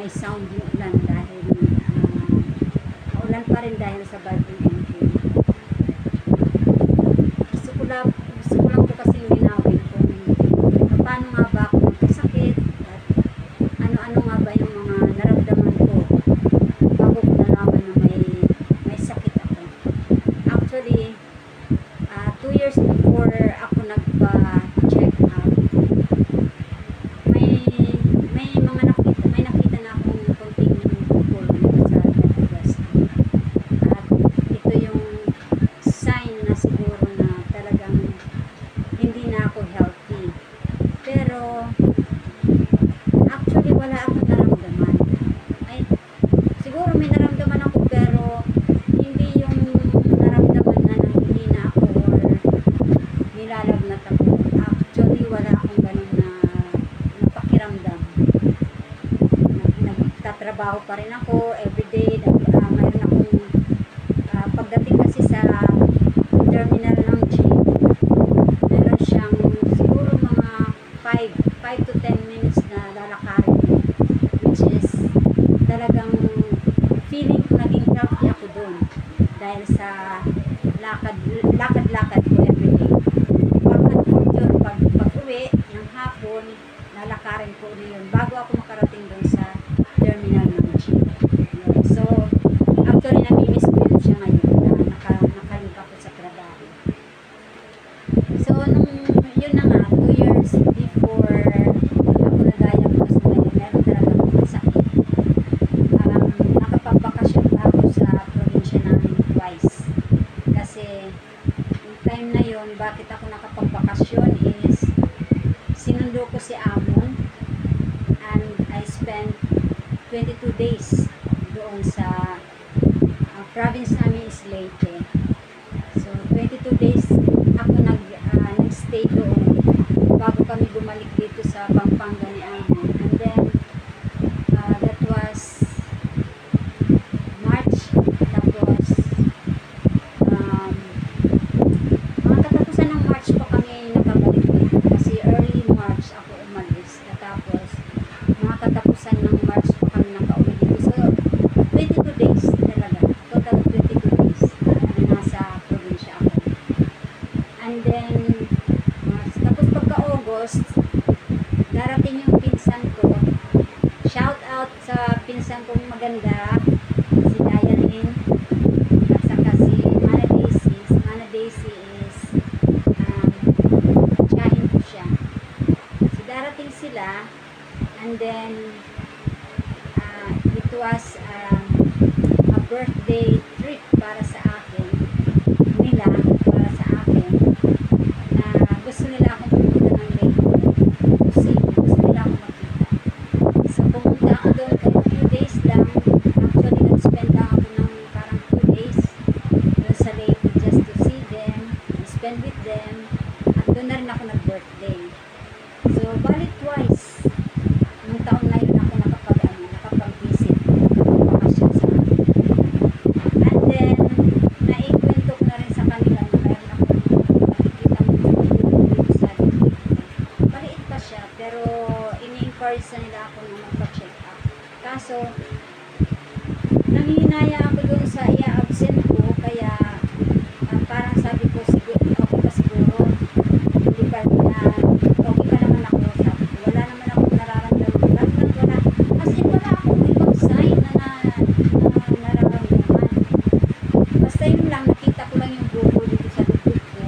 may sound yung ulan dahil ulan pa rin dahil sa bagong entry. Gusto ko lang po kasi linawin kung paano nga ba ako nagkasakit at ano-ano nga ba yung mga naramdaman ko bago ko nalaman na may sakit ako. Actually, 2 years before ako nagpa-check up, may nakita na akong konting bukol sa breast. At ito yung sign na siguro na talagang hindi na ako healthy. Pero actually wala akong naramdaman. Siguro may naramdaman ako pero hindi yung naramdaman na hindi na ako or nilalagnat ako. Actually wala akong ganun na pakiramdam. Nagtatrabaho pa rin ako everyday. Mayroon akong pagdating kasi sa terminal ng jeep, meron siyang siguro mga 5 to 10 minutes na lalakarin, which is talagang feeling ko naging healthy ako dun dahil sa lakad-lakad ko everyday. Pag uwi ng hapon, lalakarin ko ulit yun bago ako makarating dun sa terminal ng jeep. So actually namimiss ko yun siya ngayon na nakalink ako sa trabaho. So yun na nga, 2 years before ako na-diagnose na yun, meron talaga akong sakit. Nakapagbakasyon pa ako sa probinsya namin twice. Kasi yung time na yun, bakit ako nakapagbakasyon is sinundo ko si Amon and I spent 22 days doon sa province namin is Leyte. So 22 days ako nag-stay doon bago kami bumalik dito sa Pampanga ni Amon. And then that was March. Tapos mga katapusan ng March pa kami nakabalik dito kasi early March ako umalis. Tapos mga katapusan ng March pa kami nakauwi dito. So 22 days talaga. Total 22 days na nasa probinsya ako. And then tapos pagka-August, darating yung pinsan ko. Shout out sa pinsan kong maganda, si Diane, at saka si Mana Daisy. Si Mana Daisy is tsahin ko siya. So darating sila, and then it was a birthday trip para sa akin, para sa akin, na gusto nila akong pumunta ng Leyte. Kasi gusto nila akong makita. So pumunta ako doon kahit few days lang. Actually nag-spend lang ako ng parang 2 days doon sa Leyte just to see them, spend with them, at doon na rin ako nag-birthday. So balik twice nung taon na yun ako nakapag-visit, nakapag-bakasyon sa akin. And then naikwento ko na rin sa kanila na mayroon ako nakikita mo dito sa Leyte. Maliit pa siya pero ini-encourage na nila ako na magpa-check up. Kaso nangihinaya ako doon sa i-absent ko, kaya parang sabi ko siguro ako pa siguro hindi pa na okay pa naman ako, sabi ko wala naman ako nararamdaman, wala as in wala akong ibang sign na nararamdaman, basta yun lang, nakita ko lang yung buko dito sa dugtog ko,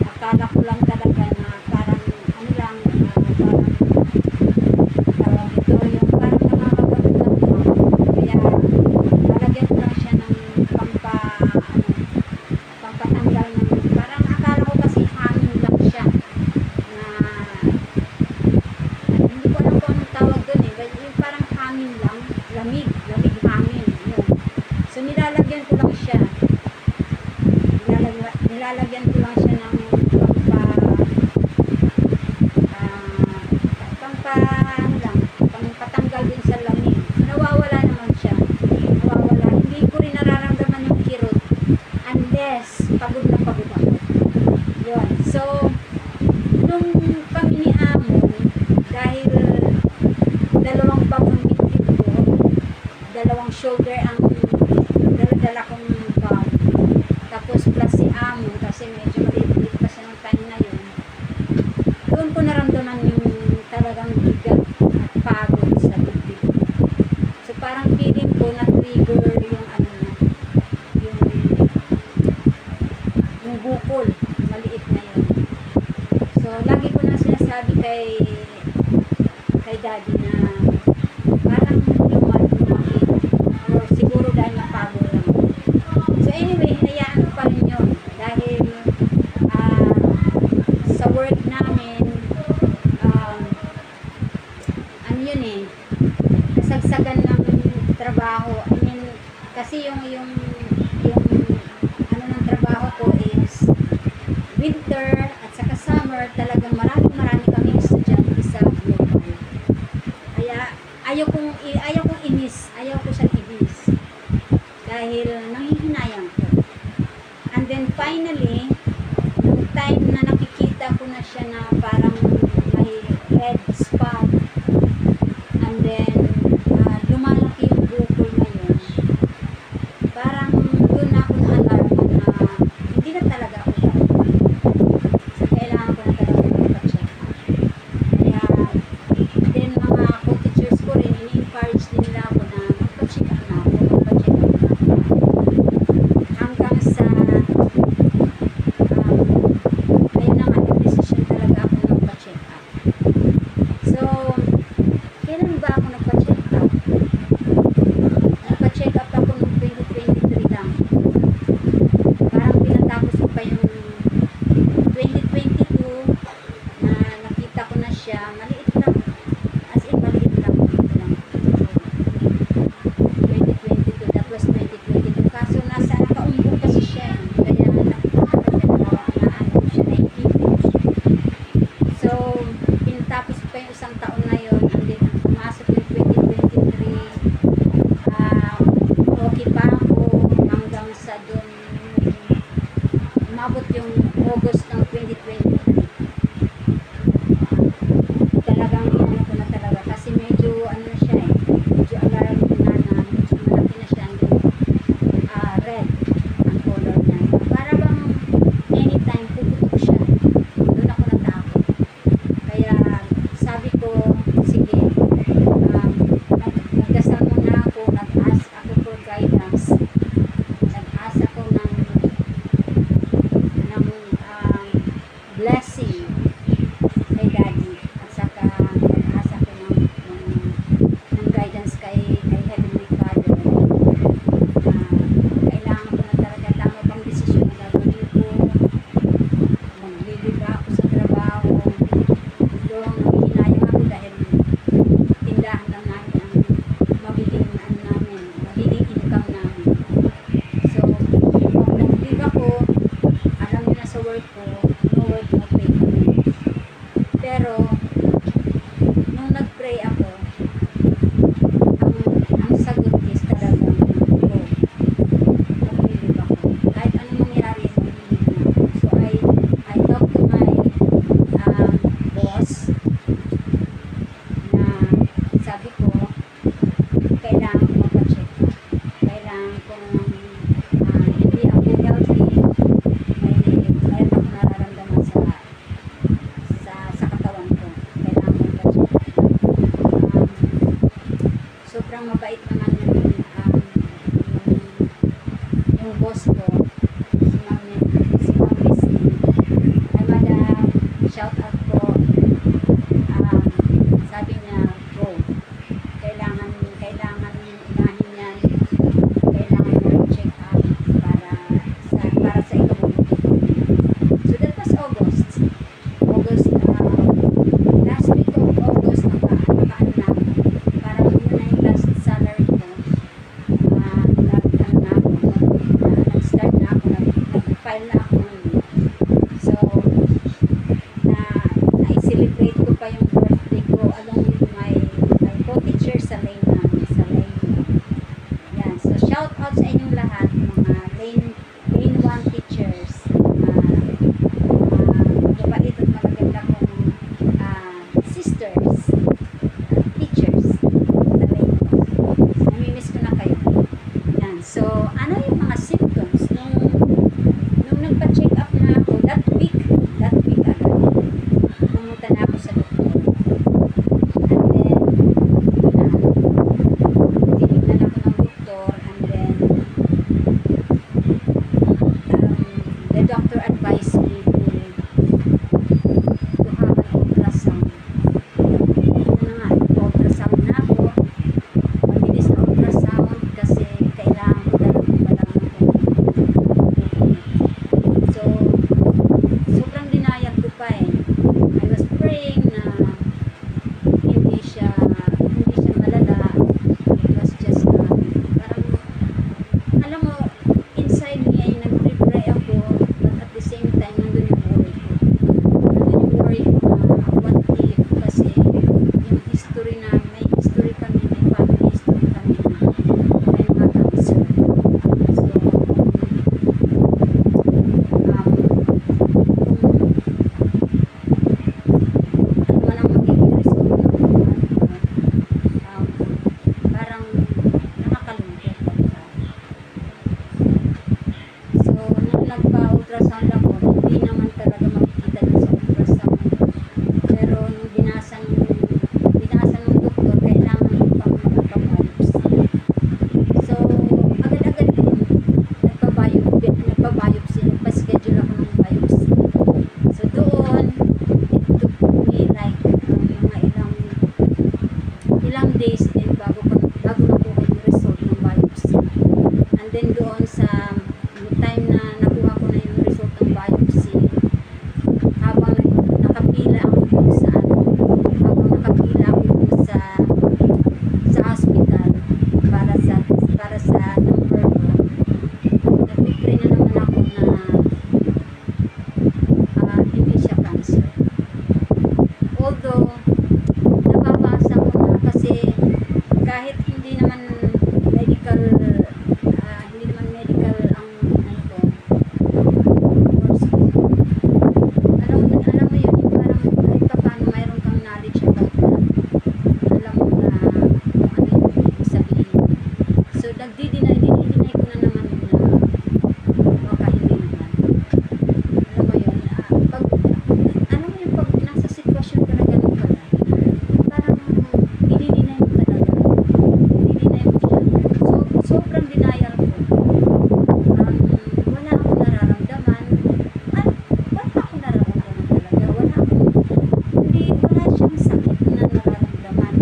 akala ko lang talaga na parang ano lang, parang ito yung parang nakakabagot lang ko, kaya lalagyan ko lang siya ng pampatanggal ng, parang akala ko kasi hangin lang siya na hindi ko alam kung anong tawag doon yung parang hangin lang, lamig hangin yun. So nilalagyan ko lang siya ng pampatanggal din sa lamig. Nawawala naman siya, hindi ko rin nararamdaman yung kirot unless pagod na pagod ako yun. So nung kami ni Amon, dahil dalawang bag ang bitbit ko, dalawang shoulder ang dala kong bag. Tapos plus si amo kasi medyo maliit pa siya ng time na yun. Doon ko naramdaman yung talagang bigat at pagod sa bibig. So parang feeling ko na-trigger yung ano na, yung bukol, maliit na yun. So lagi ko na sinasabi kay daddy na parang lumaki or siguro dahil napagod lang. So anyway, hinayaan ko pa rin yun dahil sa work namin ano yun eh, nasagsagan ng trabaho. I mean, kasi yung ano ng trabaho ko is winter at saka summer, talagang marami kaming estudyante sa global. Kaya ayaw kong inis, ayaw ko siyang ibis dahil nanghihinayang ko. And then finally, yung time na nakikita ko na siya na parang may red spot, and then lumalaki yung bukol na yun, parang doon na ako na-alarm na hindi na talaga ako dapat. So kailangan ko na talaga magpa-check up. Kaya then mga co-teachers ko rin, ini-encourage din nila ako na magpa-check up na ako, hanggang sa ayun na nga, decision talaga ako magpa-check up. So kailan ba ako nagpa-check up? Nagpa-check up ako noong 2023 lang. Parang pinatapos ko pa yung 2022 na nakita ko na siya. Maliit lang. As in, maliit lang. 2022. That was 2022. Kaso nakaumbong kasi siya. Kaya nakita ko siya na ano siya, naiipit. So, pinatapos ko pa yung isang taon na yun. And then, pumasok yung 2023. Okay pa ako hanggang sa doon umabot yung August ng 2023. Talagang ano ko na talaga kasi medyo ano na siya eh, medyo alarm na medyo malaki na siya, and then red ang color niya. Para bang anytime puputok siya. Doon ako natakot. Kaya sabi ko, sige, nagdasal muna ako, nag-ask ako for guidance, nag-ask ako ng blessing kay daddy, at saka nag-ask ako ng guidance kay Heavenly Father. Kailangan ko na talaga tama pang desisyon na gagawin ko, magliliba ako sa trabaho. Doon nanghihinayang ako dahil tindahan lang namin ang magiging ano namin, magiging income namin. So pag nag-leave ako, alam niyo na sa work ko, no work, no pay. Pero nung nag-pray ako, ang sagot is talagang go. Mag-leave ako. Kahit anong mangyari, mag-leave na ako. So I talked to my boss na sabi ko, kailangan ko magpa-check up. Kailangan ko hindi ako healthy. Mayroon ako nararamdaman sa katawan ko. Kailangan ko magpa-check up. Sobrang mabait naman yung boss ko, si Ma'am Misty. Ay madam, shout out po. Sabi niya, go. Kailangan inahin yan. Kailangan mo check up para sa ikabubuti. So that was August. Last week of August, nakaan na ako. Parang yun na yung last salary ko. Nag-start na medical, hindi naman medical ang ano ko, course ko. Alam mo yun, yung parang kahit pa paano mayroon kang knowledge about that. Alam mo na kung ano yung ibig sabihin. So, dinideny ko na naman na baka hindi naman. Alam mo yun, alam mo yung pag nasa sitwasyon ka na ganun pala, parang dinideny mo talaga. Dinideny mo siya. So, sobrang denial ko. Wala akong nararamdaman. Wala akong nararamdaman talaga. Wala siyang sakit na nararamdaman.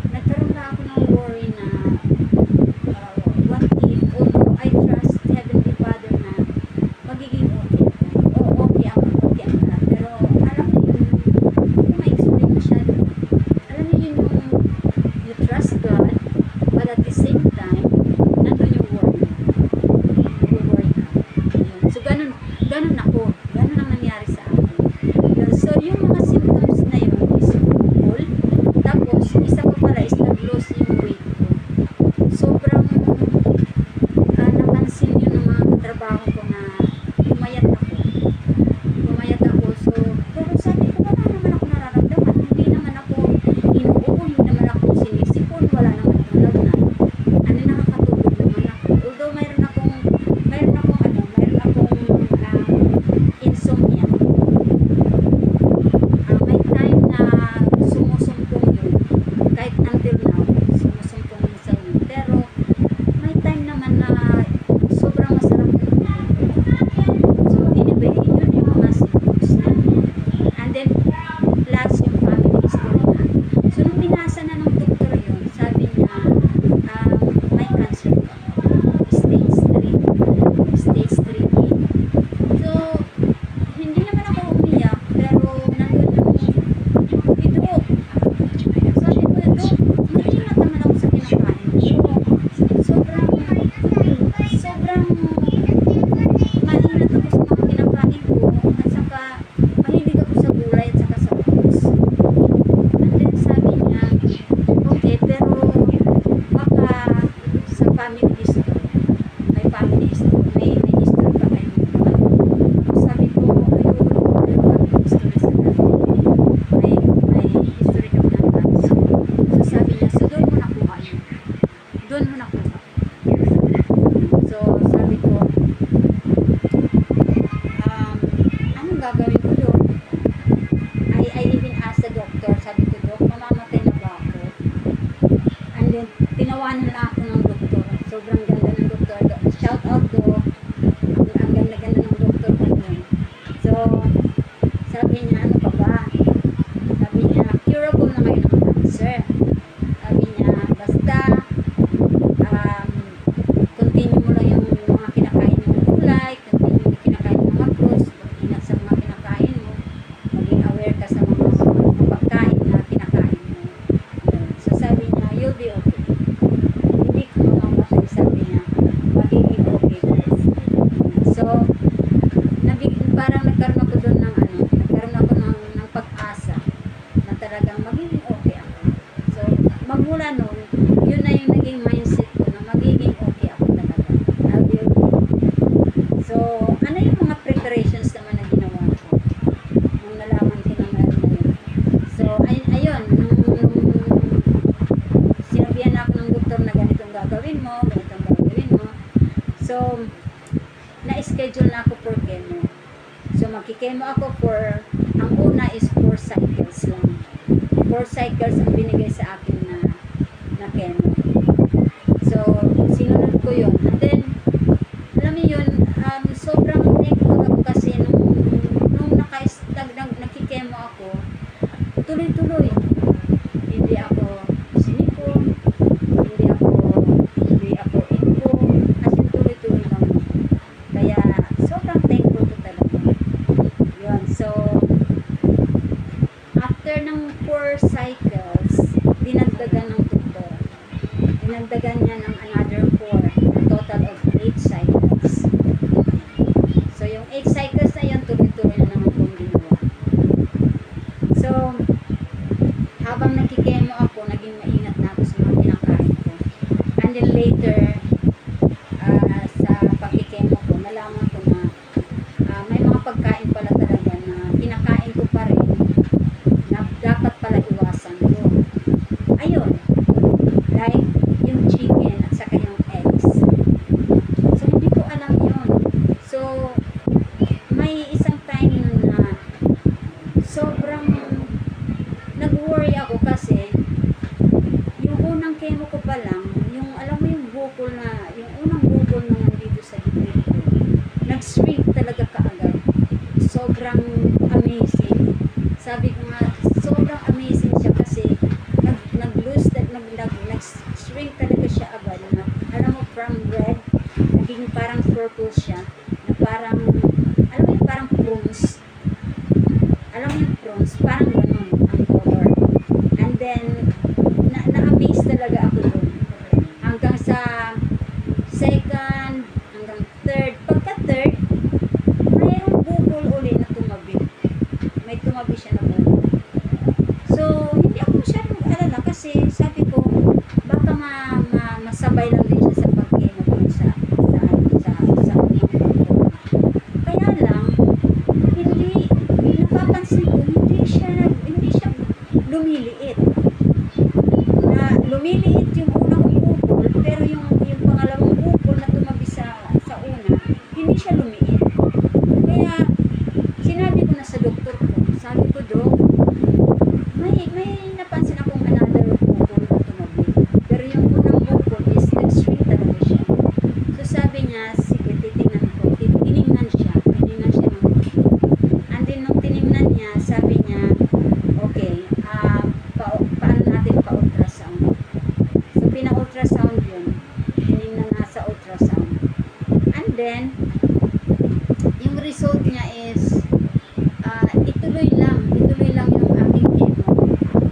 Nagkaroon na ako ng worry na what if, although I trust Heavenly Father na magiging okay ako. O okay ako lahat. Pero alam mo yun, hindi ma-explain masyado. Alam mo yun yung you trust God, but at the same time, nandun yung worry. Nag-worry ka. Yun. So ganun ako. Ganun ang nangyari sa akin. So yung mga symptoms na yun is cold. Tapos, isa pa pala is nag-lose yung weight ko. Sobrang napansin yun ng mga katrabaho ko na pumayat ako. So, pero sabi ko, wala naman ako nararamdaman. Hindi naman ako inuubo, hindi naman ako sinisipon, wala naman akong lagnat. Nakakatulog naman ako. Although mayroon akong insomnia. May time na sumusumpong yun. Kahit until now, sumusumpong minsan yun. Pero, may time naman na sobrang masarap yun. So, anyway, yun yung mga symptoms na. And then, plus yung family history na. So, nung binasa na ng doktor yun, sabi niya, may cancer ka. Stage 3B. So, hindi naman ako umiyak, pero nandun yung ito. Sabi ko, maingat naman ako sa kinakain ko. Sobrang maingat ako sa mga kinakain ko. At saka, mahilig ako sa gulay at saka sa fruits. And then sabi niya, okay, pero baka sa family history. May family history. May history pa kayo. Sabi ko, ayoko may family history sa family. May history kami ng cancer. So sabi niya, so doon mo nakuha yun. Doon mo nakuha. So sabi ko, anong gagawin ko doon? I even asked the doctor, sabi ko, Dok, mamamatay na ba ako? And then, tinawanan na ako ng doktor. Sobrang ganda ng doktor. Shout out, Dok. Ang ganda-ganda ng doktor ko doon. So, sabi niya, ano pa ba? Sabi niya, curable na kayo ng cancer. Sabi niya, basta, continue mo lang yung mga kinakain mo gulay, continue mo kinakain mo mga fruits, ingat sa mga kinakain mo, maging aware ka sa mga pagkain na kinakain mo. So sabi niya, you'll be okay. Hindi ka mamamatay, sabi niya, magiging okay. So, parang nagkaroon ako doon ng pag-asa na talagang magiging okay ako. So, magmula noon, yun na yung naging mindset ko na magiging okay ako talaga. I'll be okay. So, ano yung mga preparations naman na ginawa ko nung nalaman ko na meron na yun. So, ayun, nung sinabihan ako ng doktor na ganitong gagawin mo. So, na-schedule na ako for chemo. So, magkikemo ako ang una is 4 cycles lang. 4 cycles ang binigay sa akin na chemo. So, sinunod ko yun. And then, alam mo yun, sobrang thankful ako kasi nung nakikemo ako, tuloy-tuloy. Hindi ako sinipon, hindi ako info, as in tuloy-tuloy lang. Kaya, sobrang thankful ko talaga. Yun, so, after ng 4 cycles, dinagdagan ng doktor. Dinagdagan niya ng another 4, a total of 8 cycles. So, yung 8 cycles na yan, tuloy-tuloy na naman kong ginawa. So, habang nakikemo ako, naging maingat na ako sa mga kinakain ko. And then later, sa pagkikemo ko, nalaman ko na may mga pagkain pala talaga na kinakain ko pa rin na dapat pala iwasan ko. Ayun, like yung chicken at saka yung eggs. So, hindi ko alam yun. So, may isang time na sobrang nag-worry ako kasi yung unang chemo ko pa lang, yung alam mo yung bukol na, yung unang bukol na nandito sa bibig ko, nag-shrink talaga kaagad. Sobrang amazing. Sabi ko nga, sobrang amazing siya kasi nag-shrink talaga siya agad. Alam mo, from red, naging parang purple siya, na parang, alam mo yung parang prunes. Alam mo yung prunes, parang ganun ang color. And then, na-amaze talaga ako doon. Hanggang sa second, hanggang third. Pagka third, mayroong bukol uli na tumabi. May tumabi siya na bukol. So, hindi ako masyadong alala kasi sabi ko, baka masabay lang din siya sa pagkemo doon sa unang bukol. Kaya lang, hindi, napapansin ko, hindi siya lumiliit. Lumiliit yung unang bukol, pero yung pangalawang bukol na tumabi sa una, hindi siya lumiit. Kaya, sinabi ko na sa doktor ko, sabi ko, Dok, may napansin akong another bukol na tumabi. Pero yung unang bukol is nag-shrink talaga siya. So, sabi niya, sige, titingnan ko. Tiningnan siya ng bukol. And then, nung tiningnan niya, sabi niya, okay, paano natin pa-ultrasound? So, pina-ultrasound yun. Tinignan na sa ultrasound. And then, yung result niya is, ituloy lang yung aking chemo.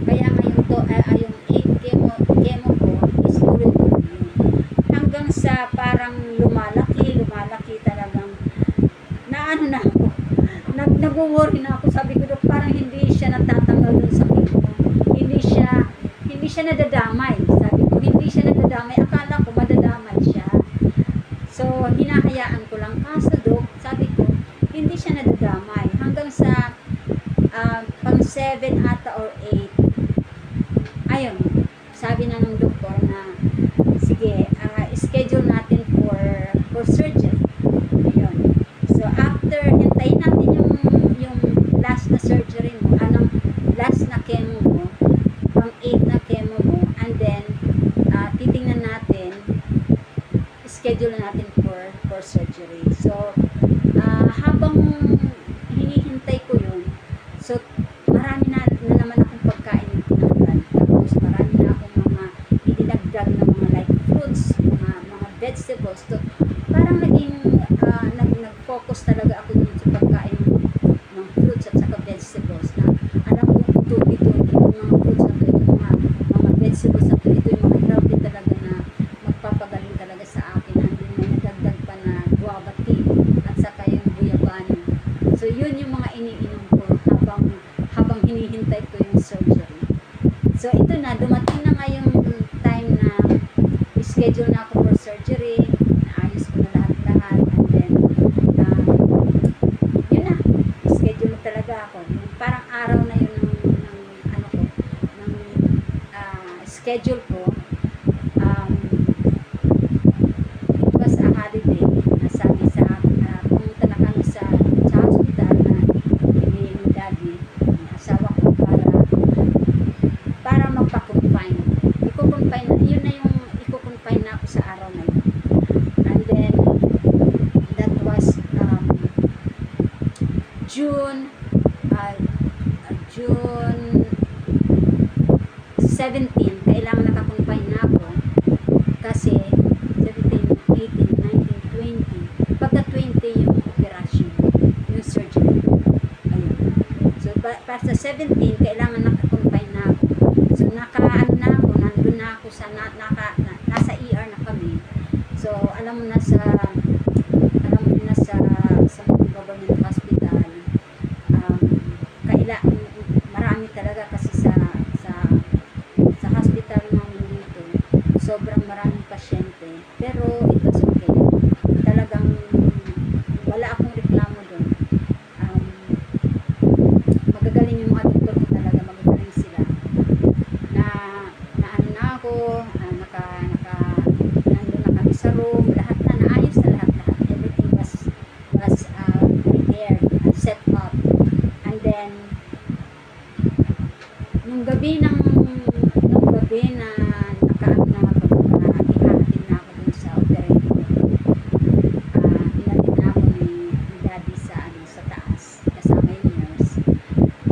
Kaya ngayon to, yung 8 chemo ko is tuloy-tuloy yun. Hanggang sa parang lumalaki talagang, naano na ako. Nag-worry na ako. Sabi ko, Dok, parang hindi siya natatanggal dun sa chemo. Hindi siya nadadamay. Sabi ko, hindi siya nadadamay. Akala ko madadamay siya. So, hinahayaan ko lang. Kaso, Dok, sabi ko, hindi siya nadadamay. Hanggang sa pang 7 ata or 8. Ayun, sabi na ng doktor na, sige, schedule natin for surgery. Ayun. So, after, hintayin natin yung last na surgery mo, last na chemo mo, pang 8 na chemo mo, and then, titingnan natin, schedule natin for surgery. So, habang hinihintay ko yun, so, marami na naman akong pagkain na tinanggal. Tapos, marami na akong mga idinagdag na mga like fruits, mga vegetables. So, parang nag-focus talaga ako dun sa pagkain ng fruits at saka vegetables na alam ko ito yung mga fruits na ito, mga vegetables na ito yung mga healthy talaga na magpapagaling talaga sa akin. And then may nadagdag pa na guava tea at saka yung guyabano. So yun yung mga iniinom ko habang hinihintay ko yung surgery. So ito na, dumating na nga yung time na schedule na ako for surgery. Naayos ko na lahat-lahat. And then yun na, schedule na talaga ako. Parang araw na yun ng schedule ko. It was a holiday. Nasabi sa pumunta na kami sa hospital na ni Daddy, yung asawa ko, para magpa-confine. Yun na yung i-confine na ako sa araw na yun. And then, that was June 17, kailangan nakakonfine na ako kasi 17, 18, 19, 20. Pagka 20 yung operasyon, yung surgery. Ayun. So, para sa 17, kailangan nakakonfine na ako. So, nandun na ako sa, nasa ER na kami. So, alam mo na sa government hospital, marami talaga kasi sa hospital namin dito, sobrang marami daming pasyente. Pero it was okay. Talagang wala akong reklamo doon. Um, Magagaling yung mga doktor ko talaga, magagaling sila. Na ano na ako, nandun na kami sa room, lahat na naayos na lahat. Everything was prepared and set up. And then, nung gabi na nakaano na ako, ihahatid na ako dun sa operator. Ihatid na ako ni daddy sa taas, kasama yung nurse.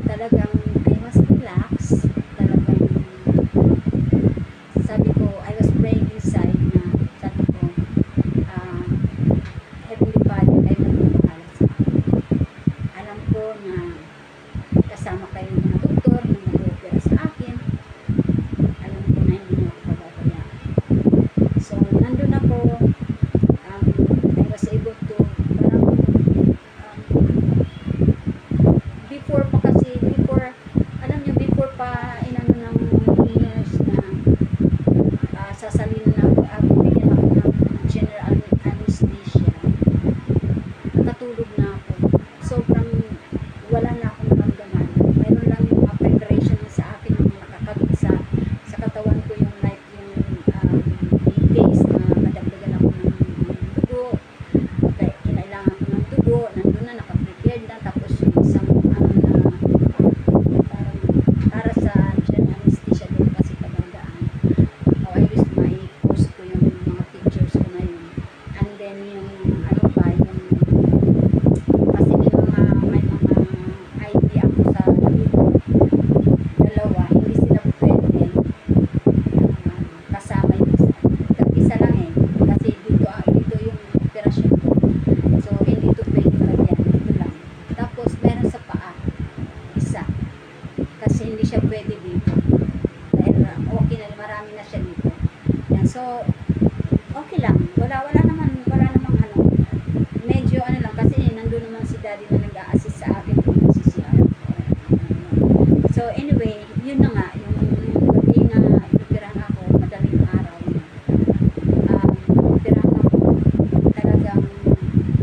Talagang I was relaxed. Talagang sabi ko, I was praying inside na sabi ko, Heavenly Father, kayo nagpapahala sa akin. Alam ko na kasama kayo ng mga doktor, yung nag-opera sa akin. Alam ko na hindi na ako pababayaan. So, nandun ako, I was able to, parang, before pa kasi, alam nyo, before pa inano ng nurse na sasalin na ako, bigyan ako ng general anesthesia. Nakatulog na ako. Sobrang wala na akong naramdaman. Mayroon lang yung mga preparation sa akin yung nakakabit sa katawan ko yung like yung in case na madagdagan ako ng dugo. Okay, kinailangan ko ng dugo. Nandun na, nakaprepared na. Tapos yung isang parang para sa general anesthesia doon kasi pagandaan. I wish may post ko yung mga pictures ko na yun. And then yung ano pa, yung kasi may mga ID ako sa likod. Dalawa, hindi sila pwede kasama yung isa lang eh. Kasi dito yung operasyon ko. So, hindi ito pwede lagyan. Dito lang. Tapos, meron sa paa. Isa. Kasi hindi siya pwede dito. Dahil okay na, marami na siya dito. Yan. So, okay lang. Wala namang ano. Medyo ano lang. Kasi nandun naman si daddy na nag-a-assist sa akin kung nagsisiyar. So, anyway, yun na nga. Yung gabi na inoperahan ako, madaling araw na. Inoperahan ako. Talagang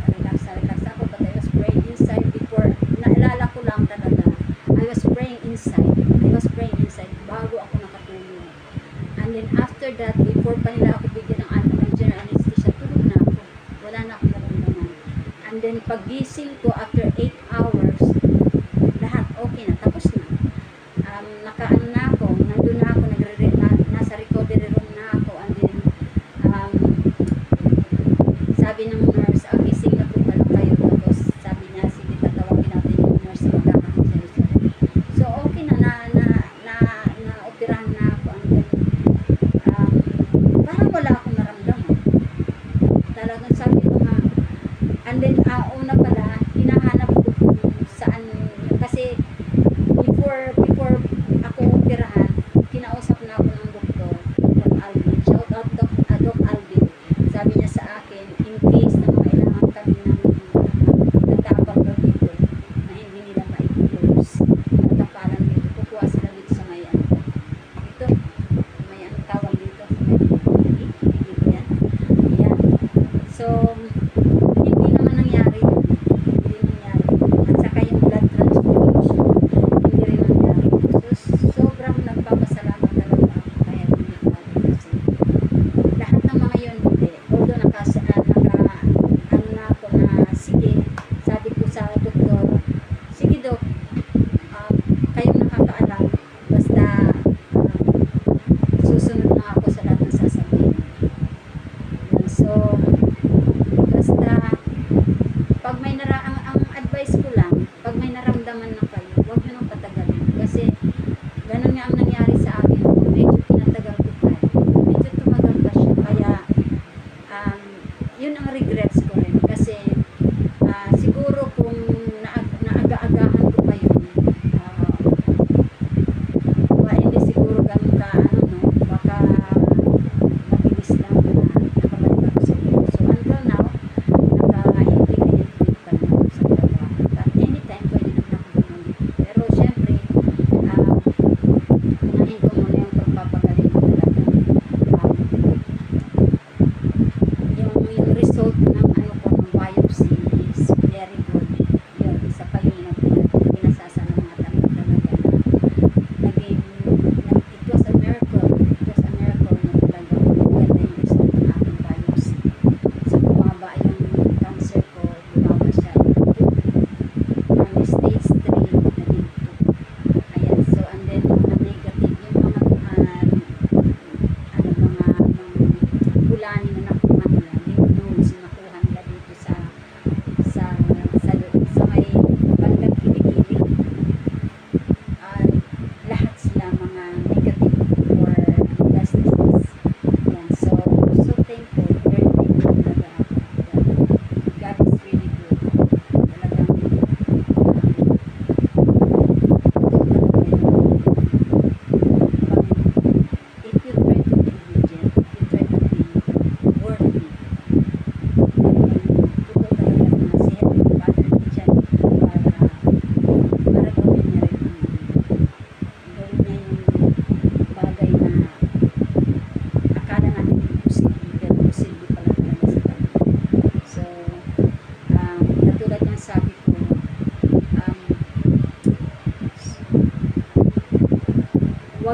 relax ako. But I was praying inside before. Naalala ko lang talaga. I was praying inside bago ako nakatulog. And then after that, before pa nila ako bigyan ng general anesthesia, tulog na ako. Wala na akong naramdaman. And then paggising ko after 8 hours, lahat okay na, tapos na. Nakaano na ako, nandun na ako, nasa recovery room na ako. And then sabi ng nurse, gising na po pala kayo. Tapos sabi niya, sige, tatawagin natin yung nurse na magkakaroon. So okay na operahan na ako. Parang wala akong naramdaman. Talagang sabi ko nga. And then una pala, hinahanap ko kung saan, kasi before ako operahan, kinausap na ako ng doktor, Doc Alvin. Shout out Doc Alvin. Sabi niya sa akin, in case na kailangan kami ng nagkapag dito na hindi nila ma-close, natapalan dito, kukuha sila dito sa may ano. Ito, may ano tawag dito, sa may dito yan. Ayan. So, hindi naman nangyari yun. Hindi nangyari. At saka yung blood transfusion, hindi rin nangyari. So, sobrang nagpapasalamat talaga ako kaya hindi ko kasi lahat ng mga yun hindi. Although ano na ako na sige, sabi ko sa doktor, sige dok, kayong nakakaalam, basta susunod na ako sa lahat ng sasabihin. So, basta pag may ang advice ko lang, pag may naramdaman na kayo, huwag nyo nang patagalin. Kasi ganun nga ang nangyari sa akin. Medyo pinatagal ko pa. Medyo tumagal pa siya. Kaya yun ang regrets ko rin. Kasi siguro kung naaga-agahan ko pa yun, hindi siguro ganun ka baka mabilis lang na nakabalik ako sa iyo. So until now, naka-integrate pa na ako sa trabaho. At anytime pwede naman ako bumalik. Pero syempre, unahin ko muna yung pagpapagaling ko talaga.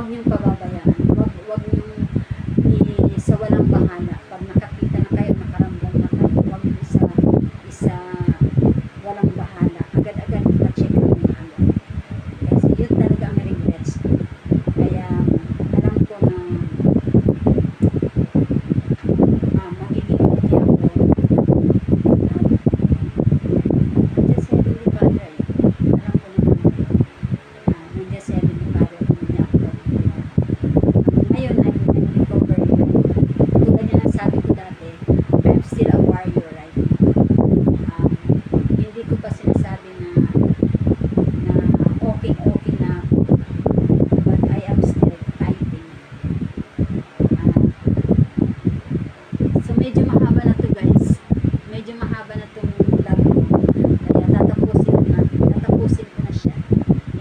niyong pababayaan. Wag niyong sa walang bahala. Pag nakakita na kayo, nakaramdam na kayo, wag niyo isa walang bahala. Agad-agad pa-check na niyo agad. Kasi yun talaga ang regrets ko. Kaya alam ko na magiging okay ako. Just Heavenly Father, alam ko naman just Heavenly Father, hindi ako ngayon ay recover yun. Tulad niya ang sabi ko dati, I'm still a warrior right now. Hindi ko pa sinasabi na okay na ako, but I am still fighting. So medyo mahaba na to guys, medyo mahaba na tong vlog ko, kaya tatapusin ko na siya.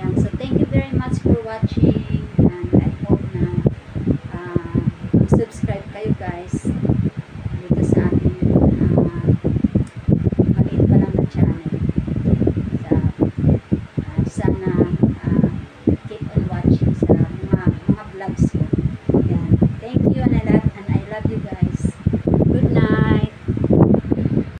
Yan. So thank you very much for watching, and I hope na subscribe kayo guys dito sa ating maliit pa lang na channel. Sana keep on watching sa mga vlogs ko. Yan. Thank you and I love